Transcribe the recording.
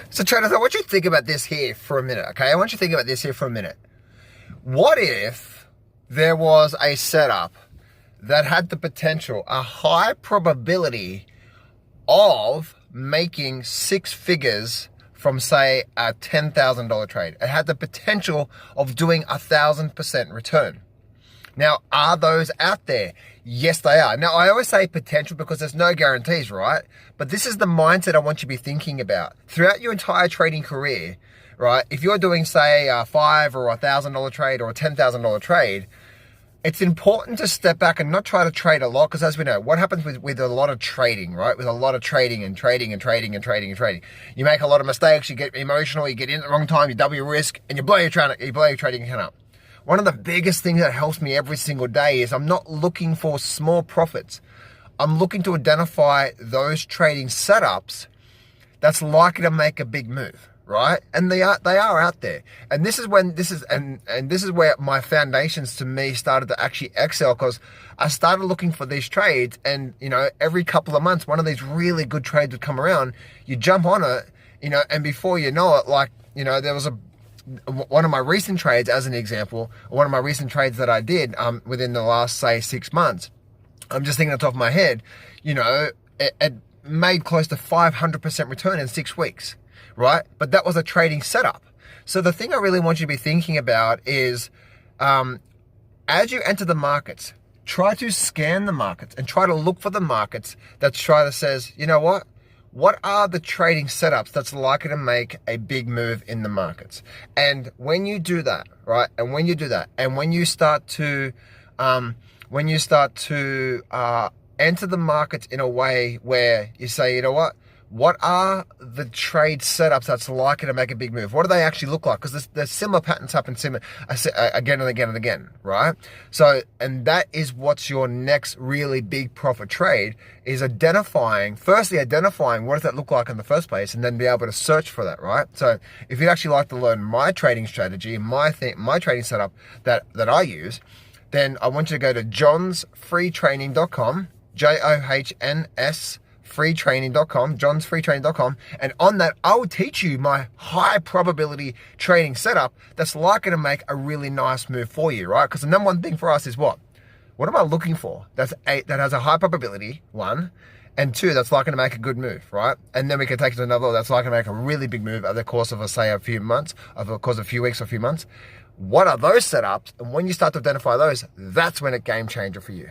So traders, I want you to think about this here for a minute, okay? I want you to think about this here for a minute. What if there was a setup that had the potential, a high probability of making six figures from, say, a $10,000 trade? It had the potential of doing 1,000% return. Now, are those out there? Yes, they are. Now, I always say potential because there's no guarantees, right? But this is the mindset I want you to be thinking about. Throughout your entire trading career, right, if you're doing, say, a $5,000 or $1,000 trade or a $10,000 trade, it's important to step back and not try to trade a lot, because as we know, what happens with a lot of trading, right? With a lot of trading, you make a lot of mistakes, you get emotional, you get in at the wrong time, you double your risk, and you blow your trading account up. One of the biggest things that helps me every single day is I'm not looking for small profits. I'm looking to identify those trading setups that's likely to make a big move, right? And they are out there. And this is where my foundations to me started to actually excel, because I started looking for these trades, and every couple of months one of these really good trades would come around. You jump on it, and before you know it, there was one of my recent trades, as an example, one of my recent trades that I did within the last, say, 6 months. I'm just thinking on the top of my head, it made close to 500% return in 6 weeks, right? But that was a trading setup. So the thing I really want you to be thinking about is, as you enter the markets, try to scan the markets and try to look for the markets that try to says, you know what are the trading setups that's likely to make a big move in the markets? And when you do that, right? And when you start to enter the markets in a way where you say, you know what are the trade setups that's likely to make a big move? What do they actually look like? Because there's similar patterns happen again and again and again, right? So, and that is what's your next really big profit trade, is firstly identifying what does that look like in the first place, and then be able to search for that, right? So if you'd actually like to learn my trading strategy, my trading setup that I use, then I want you to go to johnsfreetraining.com, JOHNS freetraining.com, johnsfreetraining.com, and on that I will teach you my high probability trading setup that's likely to make a really nice move for you, right? Because the number one thing for us is what am I looking for that has a high probability, one, and two, that's likely to make a good move, right? And then we can take it to another that's likely to make a really big move over the course of, say, a few months, over the course of a few weeks or a few months. What are those setups? And when you start to identify those, that's when it's game changer for you.